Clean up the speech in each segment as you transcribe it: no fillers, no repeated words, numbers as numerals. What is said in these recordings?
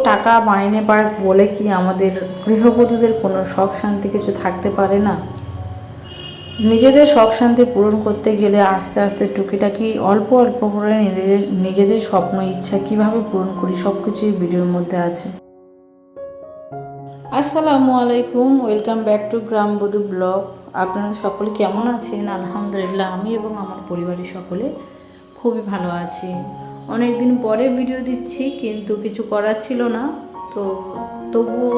টাকা মাইনে পায় বলে কি আমাদের গৃহবধূদের কোনো শখ শান্তি কিছু থাকতে পারে না? নিজেদের শখ শান্তি পূরণ করতে গেলে আস্তে আস্তে টুকিটাকি অল্প অল্প করে নিজেদের স্বপ্ন ইচ্ছা কিভাবে পূরণ করি সব কিছুই ভিডিওর মধ্যে আছে। আসসালামু আলাইকুম, ওয়েলকাম ব্যাক টু গ্রামবধূ ব্লগ। আপনারা সকলে কেমন আছেন? আলহামদুলিল্লাহ, আমি এবং আমার পরিবারের সকলে খুবই ভালো আছি। অনেক দিন পরে ভিডিও দিচ্ছি, কিন্তু কিছু করার ছিল না, তো তবুও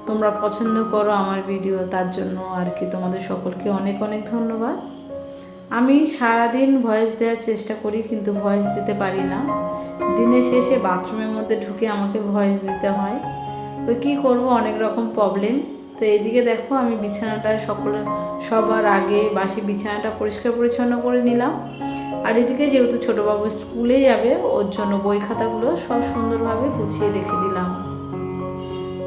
তোমরা পছন্দ করো আমার ভিডিও, তার জন্য আর কি তোমাদের সকলকে অনেক অনেক ধন্যবাদ। আমি সারাদিন ভয়েস দেওয়ার চেষ্টা করি, কিন্তু ভয়েস দিতে পারি না। দিনের শেষে বাথরুমের মধ্যে ঢুকে আমাকে ভয়েস দিতে হয়, তো কী করবো, অনেক রকম প্রবলেম। তো এদিকে দেখো, আমি বিছানাটা সবার আগে বাসি বিছানাটা পরিষ্কার পরিচ্ছন্ন করে নিলাম। আর এদিকে যেহেতু ছোটোবাবু স্কুলে যাবে, ওর জন্য বই খাতাগুলো সব সুন্দরভাবে গুছিয়ে রেখে দিলাম।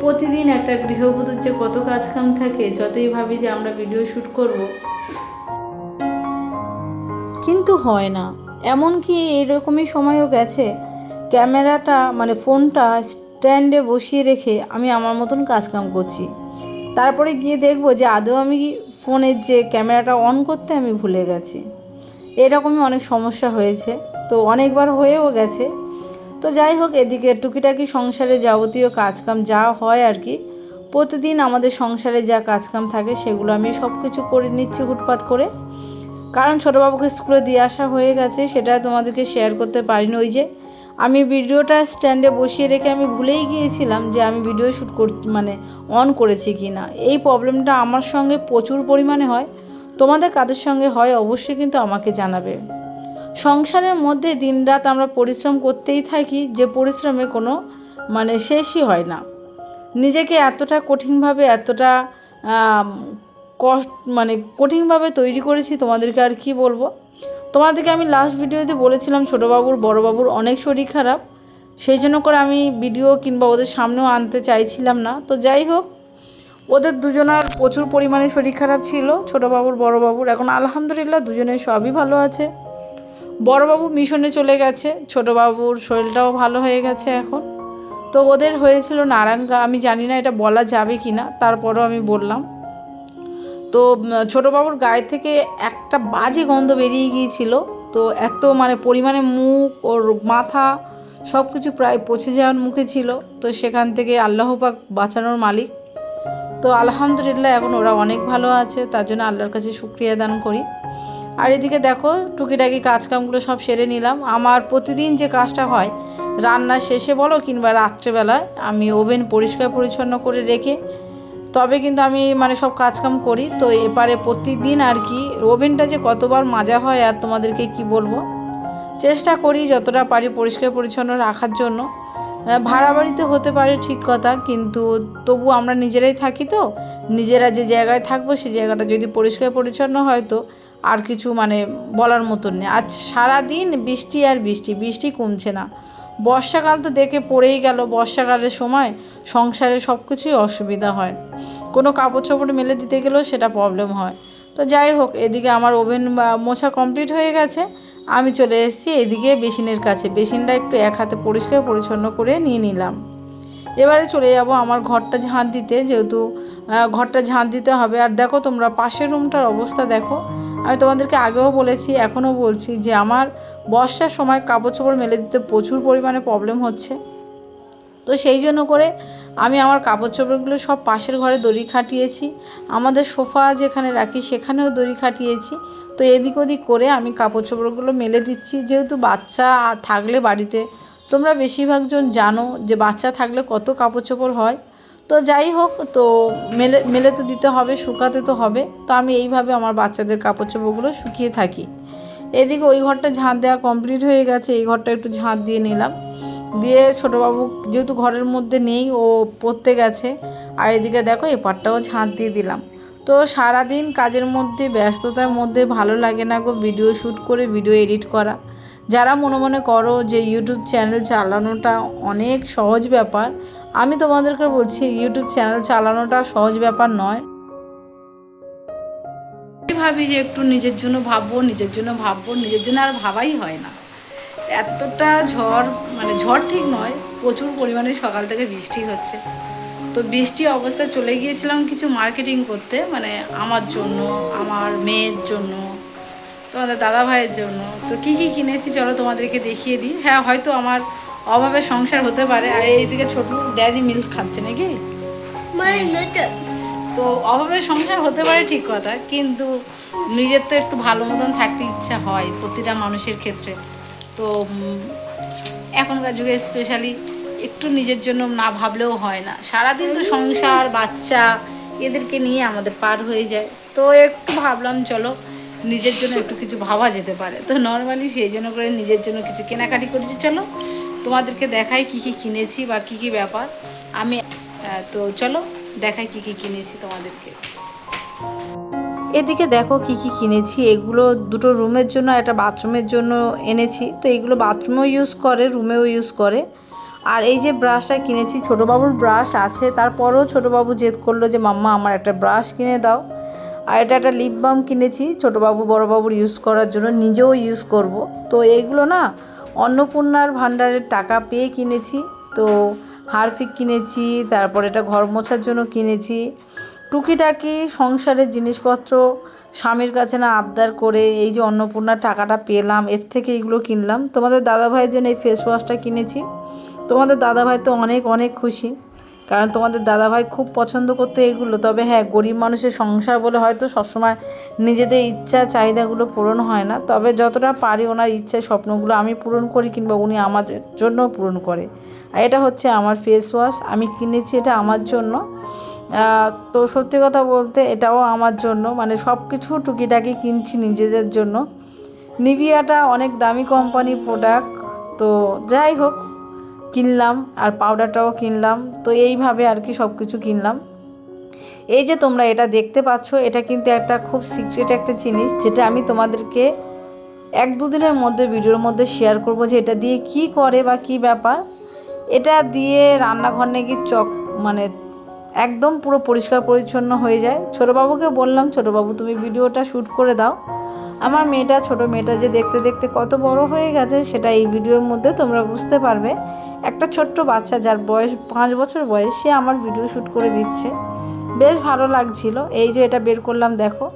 প্রতিদিন একটা গৃহবধূর যে কত কাজকাম থাকে, যতই ভাবি যে আমরা ভিডিও শ্যুট করব, কিন্তু হয় না। এমনকি এরকমই সময়ও গেছে, ক্যামেরাটা মানে ফোনটা স্ট্যান্ডে বসিয়ে রেখে আমি আমার মতন কাজকাম করছি, তারপরে গিয়ে দেখবো যে আদৌ আমি ফোনের যে ক্যামেরাটা অন করতে আমি ভুলে গেছি। এরকমই অনেক সমস্যা হয়েছে, তো অনেকবার হয়েও গেছে। তো যাই হোক, এদিকে টুকিটাকি সংসারে যাবতীয় কাজকাম যা হয় আর কি, প্রতিদিন আমাদের সংসারে যা কাজকাম থাকে সেগুলো আমি সব কিছু করে নিচ্ছি হুটপাট করে। কারণ ছোটোবাবুকে স্কুলে দিয়ে আসা হয়ে গেছে, সেটা তোমাদেরকে শেয়ার করতে পারিনি। ওই যে আমি ভিডিওটা স্ট্যান্ডে বসিয়ে রেখে আমি ভুলেই গিয়েছিলাম যে আমি ভিডিও শ্যুট মানে অন করেছি কি না। এই প্রবলেমটা আমার সঙ্গে প্রচুর পরিমাণে হয়, তোমাদের কাদের সঙ্গে হয় অবশ্যই কিন্তু আমাকে জানাবে। সংসারের মধ্যে দিনরাত আমরা পরিশ্রম করতেই থাকি, যে পরিশ্রমের কোনো মানে শেষই হয় না। নিজেকে এতটা কঠিনভাবে এতটা মানে কঠিনভাবে তৈরি করেছি, তোমাদেরকে আর কি বলবো। তোমাদেরকে আমি লাস্ট ভিডিওতে বলেছিলাম ছোটোবাবুর বড়োবাবুর অনেক শরীর খারাপ, সেই জন্য করে আমি ভিডিও কিংবা ওদের সামনেও আনতে চাইছিলাম না। তো যাই হোক, ওদের দুজনার প্রচুর পরিমাণে শরীর খারাপ ছিল, ছোটোবাবুর বড়োবাবুর। এখন আলহামদুলিল্লাহ দুজনের সবই ভালো আছে। বড়োবাবু মিশনে চলে গেছে, ছোটোবাবুর শরীরটাও ভালো হয়ে গেছে এখন। তো ওদের হয়েছিল নারায়ণগা, আমি জানি না এটা বলা যাবে কি না, তারপরও আমি বললাম। তো ছোটোবাবুর গায়ে থেকে একটা বাজে গন্ধ বেরিয়ে গিয়েছিল, তো এত মানে পরিমাণে মুখ ওর মাথা সব কিছু প্রায় পচে যাওয়ার মুখে ছিল। তো সেখান থেকে আল্লাহ পাক বাঁচানোর মালিক। তো আলহামদুলিল্লাহ এখন ওরা অনেক ভালো আছে, তার জন্য আল্লাহর কাছে শুকরিয়া দান করি। আর এদিকে দেখো, টুকিটাকি কাজকামগুলো সব সেরে নিলাম। আমার প্রতিদিন যে কাজটা হয়, রান্নার শেষে বলো কিংবা রাত্রেবেলায়, আমি ওভেন পরিষ্কার পরিচ্ছন্ন করে রেখে তবে কিন্তু আমি মানে সব কাজকাম করি। তো এপারে প্রতিদিন আর কি ওভেনটা যে কতবার মাজা হয় আর তোমাদেরকে কি বলবো। চেষ্টা করি যতটা পারি পরিষ্কার পরিচ্ছন্ন রাখার জন্য। ভাড়া বাড়িতে হতে পারে ঠিক কথা, কিন্তু তবু আমরা নিজেরাই থাকি, তো নিজেরা যে জায়গায় থাকবো সেই জায়গাটা যদি পরিষ্কার পরিচ্ছন্ন হয় তো আর কিছু মানে বলার মতন নেই। আজ সারাদিন বৃষ্টি আর বৃষ্টি, বৃষ্টি কমছে না। বর্ষাকাল তো দেখে পড়েই গেল, বর্ষাকালের সময় সংসারে সব কিছুই অসুবিধা হয়, কোনো কাপড় চোপড় মেলে দিতে গেলেও সেটা প্রবলেম হয়। তো যাই হোক, এদিকে আমার ওভেন মোছা কমপ্লিট হয়ে গেছে, আমি চলে এসেছি এদিকে বেসিনের কাছে। বেসিনটা একটু এক হাতে পরিষ্কার পরিচ্ছন্ন করে নিয়ে নিলাম। এবারে চলে যাব আমার ঘরটা ঝাঁট দিতে, যেহেতু ঘরটা ঝাঁট দিতে হবে। আর দেখো তোমরা পাশের রুমটার অবস্থা দেখো। আমি তোমাদেরকে আগেও বলেছি, এখনও বলছি যে আমার বর্ষার সময় কাপড় চোপড় মেলে দিতে প্রচুর পরিমাণে প্রবলেম হচ্ছে। তো সেই জন্য করে আমি আমার কাপড় চোপড়গুলো সব পাশের ঘরে দড়ি খাটিয়েছি, আমাদের সোফা যেখানে রাখি সেখানেও দড়ি খাটিয়েছি। তো এদিক ওদিক করে আমি কাপড় চোপড়গুলো মেলে দিচ্ছি, যেহেতু বাচ্চা থাকলে বাড়িতে তোমরা বেশিরভাগজন জানো যে বাচ্চা থাকলে কত কাপড় চোপড় হয়। তো যাই হোক, তো মেলে মেলে তো দিতে হবে, শুকাতে তো হবে। তো আমি এইভাবে আমার বাচ্চাদের কাপড় চোপড়গুলো শুকিয়ে থাকি। এদিকে ওই ঘরটা ঝাঁট দেওয়া কমপ্লিট হয়ে গেছে, এই ঘরটা একটু ঝাঁট দিয়ে নিলাম। দিয়ে ছোটোবাবু যেহেতু ঘরের মধ্যে নেই, ও পড়তে গেছে। আর এদিকে দেখো এই পাটটাও ঝাঁট দিয়ে দিলাম। তো সারাদিন কাজের মধ্যে ব্যস্ততার মধ্যে ভালো লাগে না গো ভিডিও শ্যুট করে ভিডিও এডিট করা। যারা মনে মনে করো যে ইউটিউব চ্যানেল চালানোটা অনেক সহজ ব্যাপার, আমি তোমাদেরকে বলছি ইউটিউব চ্যানেল চালানোটা সহজ ব্যাপার নয়। ভাবি যে একটু নিজের জন্য ভাববো, নিজের জন্য ভাববো, নিজের জন্য আর ভাবাই হয় না। এতটা ঝড়, মানে ঝড় ঠিক নয়, প্রচুর পরিমাণে সকাল থেকে বৃষ্টি হচ্ছে। তো বৃষ্টি অবস্থায় চলে গিয়েছিলাম কিছু মার্কেটিং করতে, মানে আমার জন্য, আমার মেয়ের জন্য, তোমাদের দাদা ভাইয়ের জন্য। তো কী কী কিনেছি চলো তোমাদেরকে দেখিয়ে দিই। হ্যাঁ, হয়তো আমার অভাবে সংসার হতে পারে। আর এইদিকে ছোট ডেয়ারি মিল্ক খাচ্ছে নাকি, তো অভাবে সংসার হতে পারে ঠিক কথা, কিন্তু নিজের তো একটু ভালো মতন থাকতে ইচ্ছা হয় প্রতিটা মানুষের ক্ষেত্রে। তো এখনকার যুগে স্পেশালি একটু নিজের জন্য না ভাবলেও হয় না। সারাদিন তো সংসার, বাচ্চা, এদেরকে নিয়ে আমাদের পার হয়ে যায়। তো একটু ভাবলাম চলো নিজের জন্য একটু কিছু ভাবা যেতে পারে। তো নর্মালি সেই জন্য করে নিজের জন্য কিছু কেনাকাটি করেছি। চলো তোমাদেরকে দেখাই কী কী কিনেছি বা কী কী ব্যাপার আমি। তো চলো দেখাই কী কী কিনেছি তোমাদেরকে। এদিকে দেখো কি কি কিনেছি। এগুলো দুটো রুমের জন্য, একটা বাথরুমের জন্য এনেছি। তো এগুলো বাথরুমেও ইউজ করে, রুমেও ইউজ করে। আর এই যে ব্রাশটা কিনেছি, ছোটোবাবুর ব্রাশ আছে, তারপরেও ছোটোবাবু জেদ করলো যে মাম্মা আমার একটা ব্রাশ কিনে দাও। আর এটা একটা লিপ বাম কিনেছি ছোটোবাবু বড়োবাবুর ইউজ করার জন্য, নিজেও ইউজ করব। তো এইগুলো না অন্নপূর্ণার ভাণ্ডারের টাকা পেয়ে কিনেছি। তো হারপিক কিনেছি, তারপর এটা ঘর মোছার জন্য কিনেছি। টুকিটাকি সংসারের জিনিসপত্র স্বামীর কাছে না আবদার করে এই যে অন্নপূর্ণার টাকাটা পেলাম, এর থেকে এইগুলো কিনলাম। তোমাদের দাদাভাইয়ের জন্য এই ফেস ওয়াশটা কিনেছি। তোমাদের দাদাভাই তো অনেক অনেক খুশি, কারণ তোমাদের দাদাভাই খুব পছন্দ করতে এগুলো। তবে হ্যাঁ, গরিব মানুষের সংসার বলে হয়তো সবসময় নিজেদের ইচ্ছা চাহিদাগুলো পূরণ হয় না। তবে যতটা পারি ওনার ইচ্ছা স্বপ্নগুলো আমি পূরণ করি, কিংবা উনি আমার জন্য পূরণ করে। আর এটা হচ্ছে আমার ফেস ওয়াশ, আমি কিনেছি এটা আমার জন্য। তো সত্যি কথা বলতে এটাও আমার জন্য, মানে সব কিছু টুকিটাকি কিনছি নিজেদের জন্য। নিভিয়াটা অনেক দামি কোম্পানি প্রোডাক্ট, তো যাই হোক কিনলাম। আর পাউডারটাও কিনলাম। তো এইভাবে আর কি সব কিছু কিনলাম। এই যে তোমরা এটা দেখতে পাচ্ছ, এটা কিন্তু একটা খুব সিক্রেট একটা জিনিস, যেটা আমি তোমাদেরকে 1-2 দিনের মধ্যে ভিডিওর মধ্যে শেয়ার করব যে এটা দিয়ে কি করে বা কি ব্যাপার। এটা দিয়ে রান্নাঘর নাকি মানে একদম পুরো পরিষ্কার পরিচ্ছন্ন হয়ে যায়। ছোটোবাবুকে বললাম, ছোটোবাবু তুমি ভিডিওটা শ্যুট করে দাও। আমার মেয়েটা, ছোটো মেয়েটা যে দেখতে দেখতে কত বড় হয়ে গেছে সেটা এই ভিডিওর মধ্যে তোমরা বুঝতে পারবে। একটা ছোট্ট বাচ্চা যার বয়স 5 বছর বয়স, সে আমার ভিডিও শ্যুট করে দিচ্ছে। বেশ ভালো লাগছিল। এই যে এটা বের করলাম, দেখো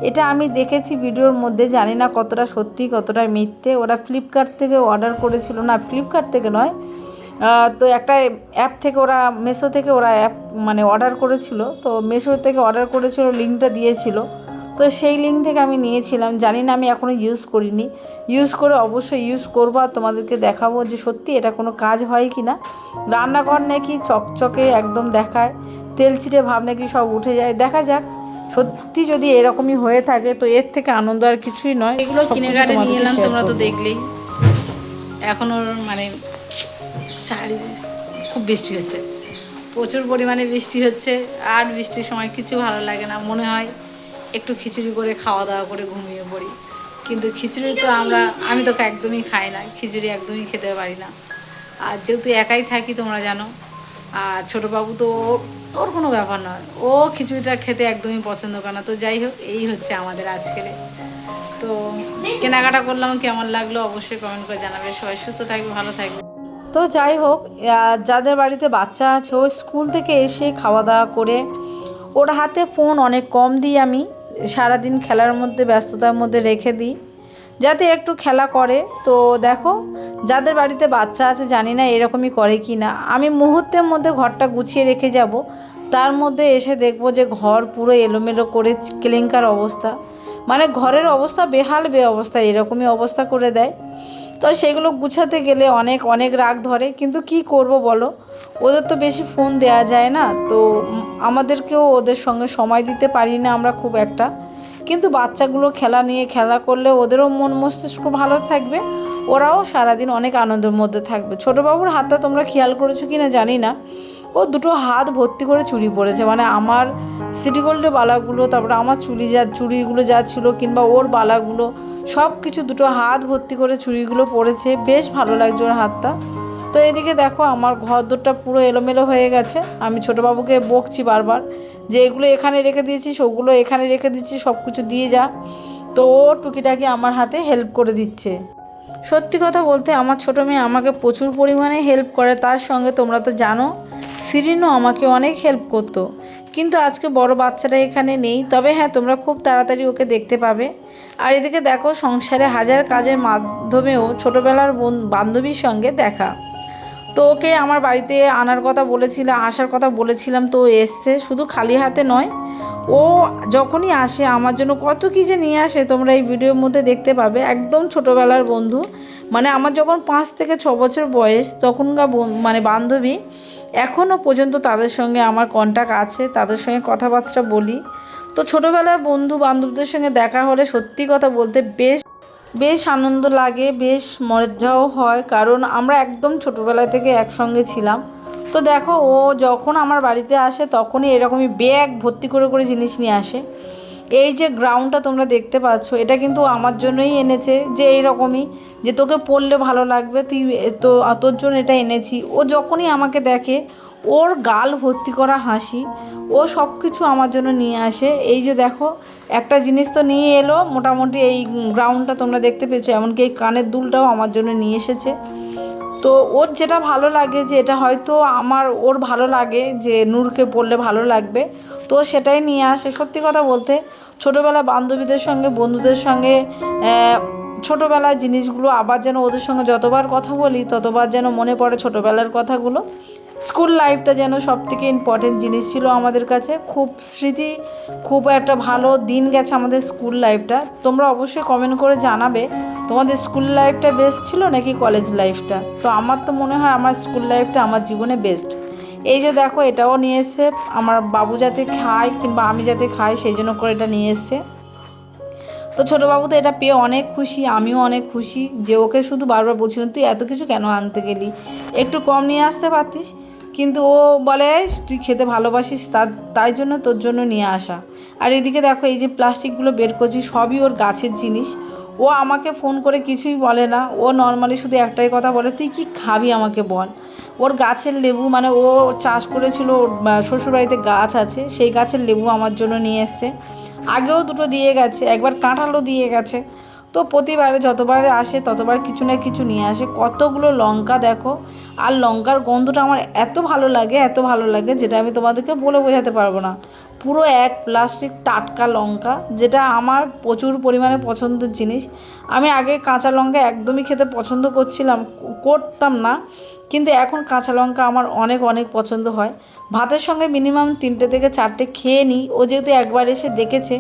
এটা আমি দেখেছি ভিডিওর মধ্যে, জানি না কতটা সত্যি কতটা মিথ্যে। ওরা ফ্লিপকার্ট থেকে অর্ডার করেছিল, না ফ্লিপকার্ট থেকে নয়, তো একটা অ্যাপ থেকে ওরা, মেশো থেকে ওরা অ্যাপ মানে অর্ডার করেছিল। তো মেশো থেকে অর্ডার করেছিল, লিঙ্কটা দিয়েছিল। তো সেই লিঙ্ক থেকে আমি নিয়েছিলাম। জানি না, আমি এখনও ইউজ করিনি। ইউজ করে অবশ্যই ইউজ করবো আর তোমাদেরকে দেখাবো যে সত্যি এটা কোনো কাজ হয় কি না। রান্নাঘর নাকি চকচকে একদম দেখায়, তেল ছিটে ভাব নাকি সব উঠে যায়। দেখা যাক সত্যি যদি এরকমই হয়ে থাকে, তো এর থেকে আনন্দ আর কিছুই নয়। এগুলো কিনে কাটে নিয়ে এলাম, তোমরা তো দেখলেই। এখন ওর মানে খুব বৃষ্টি হচ্ছে, প্রচুর পরিমাণে বৃষ্টি হচ্ছে। আর বৃষ্টির সময় কিছু ভালো লাগে না, মনে হয় একটু খিচুড়ি করে খাওয়া দাওয়া করে ঘুমিয়ে পড়ি। কিন্তু খিচুড়ি তো আমি তো একদমই খাই না, খিচুড়ি একদমই খেতে পারি না। আর যেহেতু একাই থাকি তোমরা জানো, আর ছোটোবাবু তো ওর কোনো ব্যাপার নয়, ও খিচুড়িটা খেতে একদমই পছন্দ করে না। তো যাই হোক, এই হচ্ছে আমাদের আজকের। তো কেনাকাটা করলাম, কেমন লাগলো অবশ্যই কমেন্ট করে জানাবে। সবাই সুস্থ থাকবে, ভালো থাকবে। তো যাই হোক, যাদের বাড়িতে বাচ্চা আছে, ও স্কুল থেকে এসে খাওয়া দাওয়া করে ওর হাতে ফোন অনেক কম দিই আমি, সারাদিন খেলার মধ্যে ব্যস্ততার মধ্যে রেখে দিই যাতে একটু খেলা করে। তো দেখো, যাদের বাড়িতে বাচ্চা আছে জানি না এরকমই করে কি না, আমি মুহূর্তের মধ্যে ঘরটা গুছিয়ে রেখে যাব, তার মধ্যে এসে দেখব যে ঘর পুরো এলোমেলো করে কেলেঙ্কার অবস্থা, মানে ঘরের অবস্থা বেহাল অবস্থা, এরকমই অবস্থা করে দেয়। তো সেগুলো গুছাতে গেলে অনেক অনেক রাগ ধরে, কিন্তু কি করব বলো, ওদের তো বেশি ফোন দেওয়া যায় না। তো আমাদেরকেও ওদের সঙ্গে সময় দিতে পারি না আমরা খুব একটা। কিন্তু বাচ্চাগুলো খেলা করলে ওদেরও মন মস্তিষ্ক ভালো থাকবে, ওরাও সারাদিন অনেক আনন্দের মধ্যে থাকবে। ছোটোবাবুর হাতটা তোমরা খেয়াল করেছো কি না জানি না, ও দুটো হাত ভর্তি করে চুড়ি পরেছে, মানে আমার সিটি গোল্ডের বালাগুলো, তারপরে আমার চুড়িগুলো যা ছিল, কিংবা ওর বালাগুলো, সব কিছু দুটো হাত ভর্তি করে চুড়িগুলো পরেছে। বেশ ভালো লাগছে ওর হাতটা। তো এদিকে দেখো আমার ঘর দোরটা পুরো এলোমেলো হয়ে গেছে। আমি ছোটোবাবুকে বকছি বারবার যে এগুলো এখানে রেখে দিয়েছিস, ওগুলো এখানে রেখে দিচ্ছি, সব কিছু দিয়ে যা। তো ও টুকিটাকি আমার হাতে হেল্প করে দিচ্ছে। সত্যি কথা বলতে আমার ছোটো মেয়ে আমাকে প্রচুর পরিমাণে হেল্প করে, তার সঙ্গে তোমরা তো জানো সিরিনও আমাকে অনেক হেল্প করতো। কিন্তু আজকে বড় বাচ্চাটা এখানে নেই, তবে হ্যাঁ তোমরা খুব তাড়াতাড়ি ওকে দেখতে পাবে। আর এদিকে দেখো সংসারে হাজার কাজের মাধ্যমেও ছোটোবেলার বান্ধবীর সঙ্গে দেখা। তো ওকে আমার বাড়িতে আনার কথা বলেছিলাম, আসার কথা বলেছিলাম, তো এসছে। শুধু খালি হাতে নয়, ও যখনই আসে আমার জন্য কত কী যে নিয়ে আসে, তোমরা এই ভিডিওর মধ্যে দেখতে পাবে। একদম ছোটোবেলার বন্ধু, মানে আমার যখন 5 থেকে 6 বছর বয়স তখনকার মানে বান্ধবী, এখনও পর্যন্ত তাদের সঙ্গে আমার কন্ট্যাক্ট আছে, তাদের সঙ্গে কথাবার্তা বলি। তো ছোটোবেলার বন্ধু বান্ধবদের সঙ্গে দেখা হলে সত্যি কথা বলতে বেশ আনন্দ লাগে, বেশ মজাও হয়, কারণ আমরা একদম ছোটোবেলা থেকে একসঙ্গে ছিলাম। তো দেখো ও যখন আমার বাড়িতে আসে তখনই এরকমই ব্যাগ ভর্তি করে করে জিনিস নিয়ে আসে। এই যে গ্রাউন্ডটা তোমরা দেখতে পাচ্ছ, এটা কিন্তু আমার জন্যই এনেছে, যে এইরকমই যে তোকে পরলে ভালো লাগবে, তুই তো তোর জন্য এটা এনেছি। ও যখনই আমাকে দেখে ওর গাল ভর্তি করা হাসি, ও সব কিছু আমার জন্য নিয়ে আসে। এই যে দেখো একটা জিনিস তো নিয়ে এলো, মোটামুটি এই গ্রাউন্ডটা তোমরা দেখতে পেয়েছো, এমনকি এই কানের দুলটাও আমার জন্য নিয়ে এসেছে। তো ওর যেটা ভালো লাগে, যে এটা হয়তো ওর ভালো লাগে যে নূরকে পড়লে ভালো লাগবে, তো সেটাই নিয়ে আসে। সত্যি কথা বলতে ছোটোবেলা বান্ধবীদের সঙ্গে বন্ধুদের সঙ্গে ছোটোবেলার জিনিসগুলো আবার যেন ওদের সঙ্গে যতবার কথা বলি ততবার যেন মনে পড়ে ছোটোবেলার কথাগুলো। স্কুল লাইফটা যেন সবথেকে ইম্পর্টেন্ট জিনিস ছিল আমাদের কাছে, খুব স্মৃতি, খুব একটা ভালো দিন গেছে আমাদের স্কুল লাইফটা। তোমরা অবশ্যই কমেন্ট করে জানাবে তোমাদের স্কুল লাইফটা বেস্ট ছিল নাকি কলেজ লাইফটা। তো আমার তো মনে হয় আমার স্কুল লাইফটা আমার জীবনে বেস্ট। এই যে দেখো এটাও নিয়ে এসছে, আমার বাবু যাতে খায় কিংবা আমি যাতে খাই সেই জন্য করে এটা নিয়ে এসছে। তো ছোটো বাবু তো এটা পেয়ে অনেক খুশি, আমিও অনেক খুশি। যে ওকে শুধু বারবার বলছিলাম তুই এত কিছু কেন আনতে গেলি, একটু কম নিয়ে আসতে পারতিস, কিন্তু ও বলে তুই খেতে ভালোবাসিস তাই জন্য তোর জন্য নিয়ে আসা। আর এদিকে দেখো এই যে প্লাস্টিকগুলো বের করছি, সবই ওর গাছের জিনিস। ও আমাকে ফোন করে কিছুই বলে না, ও নর্মালি শুধু একটাই কথা বলে তুই কি খাবি আমাকে বল। ওর গাছের লেবু, মানে ও চাষ করেছিল, শ্বশুরবাড়িতে গাছ আছে, সেই গাছের লেবু আমার জন্য নিয়ে এসছে। আগেও দুটো দিয়ে গেছে, একবার কাঁঠালও দিয়ে গেছে। তো প্রতিবারে যতবারে আসে ততবার কিছু না কিছু নিয়ে আসে। কতগুলো লঙ্কা দেখো, আর লঙ্কার গন্ধটা আমার এত ভালো লাগে, এত ভালো লাগে, যেটা আমি তোমাদেরকে বলে বোঝাতে পারবো না। পুরো এক প্লাস্টিক টাটকা লঙ্কা, যেটা আমার প্রচুর পরিমাণে পছন্দের জিনিস। আমি আগে কাঁচা লঙ্কা একদমই খেতে পছন্দ করতাম না, কিন্তু এখন কাঁচা লঙ্কা আমার অনেক অনেক পছন্দ হয়। ভাতের সঙ্গে মিনিমাম 3টে থেকে 4টে খেয়ে নিই। ও যেহেতু একবার এসে দেখেছে,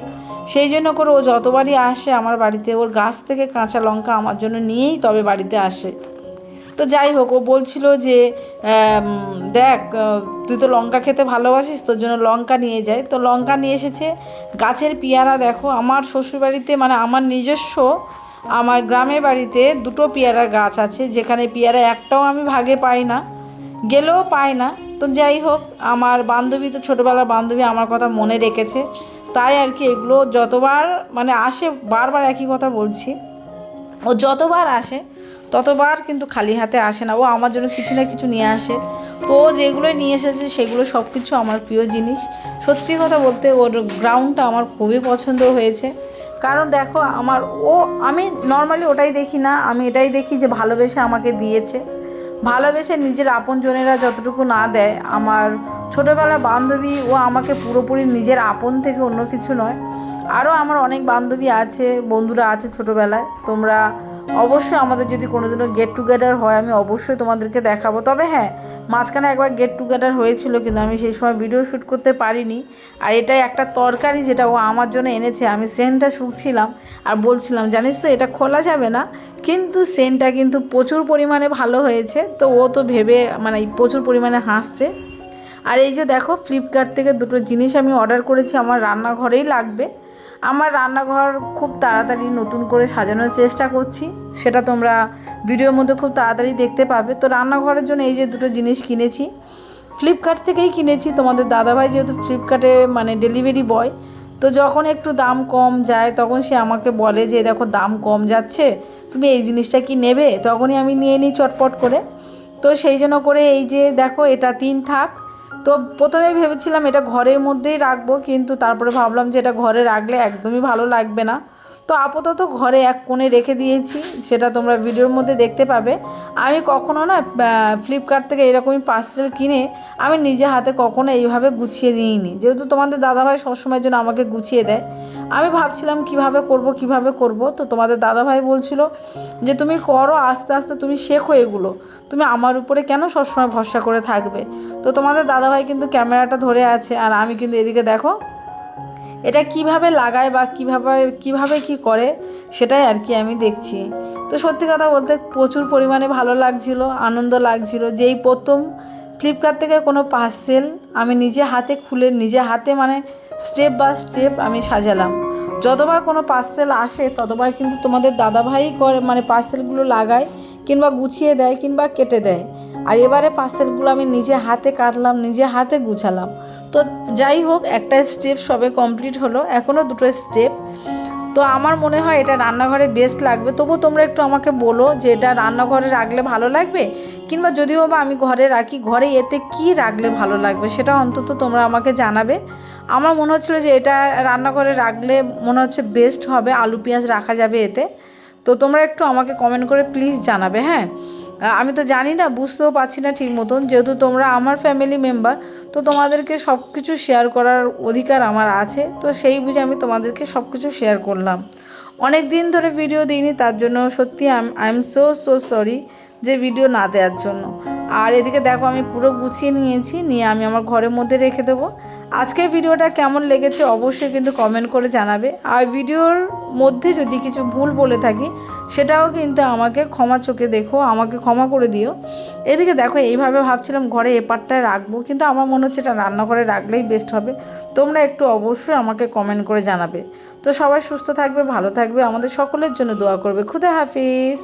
সেই জন্য করে ও যতবারই আসে আমার বাড়িতে ওর গাছ থেকে কাঁচা লঙ্কা আমার জন্য নিয়েই তবে বাড়িতে আসে। তো যাই হোক, ও বলছিল যে দেখ তুই তো লঙ্কা খেতে ভালোবাসিস, তোর জন্য লঙ্কা নিয়ে যায়। তো লঙ্কা নিয়ে এসেছে। গাছের পেয়ারা দেখো, আমার শ্বশুরবাড়িতে মানে আমার নিজস্ব আমার গ্রামের বাড়িতে 2টো পেয়ারার গাছ আছে, যেখানে পেয়ারা একটাও আমি ভাগে পাই না, গেলেও পাই না। তো যাই হোক, আমার বান্ধবী তো ছোটোবেলার বান্ধবী আমার কথা মনে রেখেছে, তাই আর কি এগুলো যতবার মানে আসে, বারবার একই কথা বলছি, ও যতবার আসে ততবার কিন্তু খালি হাতে আসে না, ও আমার জন্য কিছু না কিছু নিয়ে আসে। তো যেগুলোই নিয়ে এসেছে সেগুলো সব কিছু আমার প্রিয় জিনিস। সত্যি কথা বলতে ওর গ্রাউন্ডটা আমার খুবই পছন্দ হয়েছে, কারণ দেখো আমি নর্মালি ওটাই দেখি না, আমি এটাই দেখি যে ভালোবেসে আমাকে দিয়েছে। ভালোবেসে নিজের আপনজনেরা যতটুকু না দেয়, আমার ছোটোবেলার বান্ধবী ও আমাকে পুরোপুরি নিজের আপন থেকে অন্য কিছু নয়। আরও আমার অনেক বান্ধবী আছে, বন্ধুরা আছে ছোটোবেলায়। তোমরা অবশ্যই আমাদের যদি কোনোদিনও গেট টুগেদার হয় আমি অবশ্যই তোমাদেরকে দেখাবো। তবে হ্যাঁ, মাঝখানে একবার গেট টুগেদার হয়েছিল, কিন্তু আমি সেই সময় ভিডিও শ্যুট করতে পারিনি। আর এটাই একটা তরকারি যেটা ও আমার জন্য এনেছে, আমি সেন্টটা শুকছিলাম আর বলছিলাম জানিস তো এটা খোলা যাবে না, কিন্তু সেন্টটা কিন্তু প্রচুর পরিমাণে ভালো হয়েছে। তো ও তো ভেবে মানে প্রচুর পরিমাণে হাসছে। আর এই যে দেখো ফ্লিপকার্ট থেকে 2টো জিনিস আমি অর্ডার করেছি, আমার রান্নাঘরেই লাগবে। আমার রান্নাঘর খুব তাড়াতাড়ি নতুন করে সাজানোর চেষ্টা করছি, সেটা তোমরা ভিডিওর মধ্যে খুব তাড়াতাড়ি দেখতে পাবে। তো রান্নাঘরের জন্য এই যে 2টো জিনিস কিনেছি, ফ্লিপকার্ট থেকেই কিনেছি। তোমাদের দাদাভাই যেহেতু ফ্লিপকার্টে মানে ডেলিভারি বয়, তো যখন একটু দাম কম যায় তখন সে আমাকে বলে যে দেখো দাম কম যাচ্ছে, তুমি এই জিনিসটা কি নেবে, তখনই আমি নিয়ে নিই চটপট করে। তো সেই জন্য করে এই যে দেখো এটা 3 থাক। তো প্রথমে ভেবেছিলাম এটা ঘরের মধ্যেই রাখবো, কিন্তু তারপরে ভাবলাম যে এটা ঘরে রাখলে একদমই ভালো লাগবে না। তো তো আপাতত ঘরে এক কোণে রেখে দিয়েছি, সেটা তোমরা ভিডিওর মধ্যে দেখতে পাবে। আমি কখনো না ফ্লিপকার্ট থেকে এরকমই পার্সেল কিনে আমি নিজে হাতে কখনো এইভাবে গুছিয়ে নিইনি, যেহেতু তোমাদের দাদাভাই সবসময়ের জন্য আমাকে গুছিয়ে দেয়। আমি ভাবছিলাম কিভাবে করব। তো তোমাদের দাদাভাই বলছিল যে তুমি করো, আস্তে আস্তে তুমি শেখো এগুলো, তুমি আমার উপরে কেন সবসময় ভরসা করে থাকবে। তো তোমাদের দাদাভাই কিন্তু ক্যামেরাটা ধরে আছে, আর আমি কিন্তু এদিকে দেখো এটা কিভাবে লাগায় বা কিভাবে কি করে সেটাই আর কি আমি দেখছি। তো সত্যি কথা বলতে প্রচুর পরিমাণে ভালো লাগছিল, আনন্দ লাগছিল, যেই প্রথম ফ্লিপকার্ট থেকে কোনো পার্সেল আমি নিজে হাতে খুলে নিজে হাতে মানে স্টেপ বাই স্টেপ আমি সাজালাম। যতবার কোনো পার্সেল আসে ততবার কিন্তু তোমাদের দাদাভাই করে, মানে পার্সেলগুলো লাগায় কিংবা গুছিয়ে দেয় কিংবা কেটে দেয়। আর এবারে পার্সেলগুলো আমি নিজে হাতে কাটলাম, নিজে হাতে গুছালাম। তো যাই হোক, একটা স্টেপ সবে কমপ্লিট হলো, এখনও দুটো স্টেপ। তো আমার মনে হয় এটা রান্নাঘরে বেস্ট লাগবে। তবু তোমরা একটু আমাকে বলো যে এটা রান্নাঘরে রাখলে ভালো লাগবে, কিংবা যদিও বা আমি ঘরে রাখি, ঘরে এতে কি রাখলে ভালো লাগবে সেটা অন্তত তোমরা আমাকে জানাবে। আমার মনে হচ্ছিলো যে এটা রান্নাঘরে রাখলে মনে হচ্ছে বেস্ট হবে, আলু পেঁয়াজ রাখা যাবে এতে। তো তোমরা একটু আমাকে কমেন্ট করে প্লিজ জানাবে। হ্যাঁ, আমি তো জানি না, বুঝতেও পারছি না ঠিক মতন, যেহেতু তোমরা আমার ফ্যামিলি মেম্বার, তো তোমাদেরকে সব কিছু শেয়ার করার অধিকার আমার আছে। তো সেই বুঝে আমি তোমাদেরকে সব কিছু শেয়ার করলাম। অনেক দিন ধরে ভিডিও দিইনি, তার জন্য সত্যি আই এম সো সরি যে ভিডিও না দেওয়ার জন্য। আর এদিকে দেখো আমি পুরো গুছিয়ে নিয়েছি, নিয়ে আমি আমার ঘরের মধ্যে রেখে দেবো। আজকের ভিডিওটা কেমন লেগেছে অবশ্যই কিন্তু কমেন্ট করে জানাবে। আর ভিডিওর মধ্যে যদি কিছু ভুল বলে থাকি সেটাও কিন্তু আমাকে ক্ষমা চোখে দেখো, আমাকে ক্ষমা করে দিও। এদিকে দেখো এইভাবে ভাবছিলাম ঘরে এপারটায় রাখবো, কিন্তু আমার মনে হচ্ছে এটা রান্নাঘরে রাখলেই বেস্ট হবে। তোমরা একটু অবশ্যই আমাকে কমেন্ট করে জানাবে। তো সবাই সুস্থ থাকবে, ভালো থাকবে, আমাদের সকলের জন্য দোয়া করবে। খুদা হাফিজ।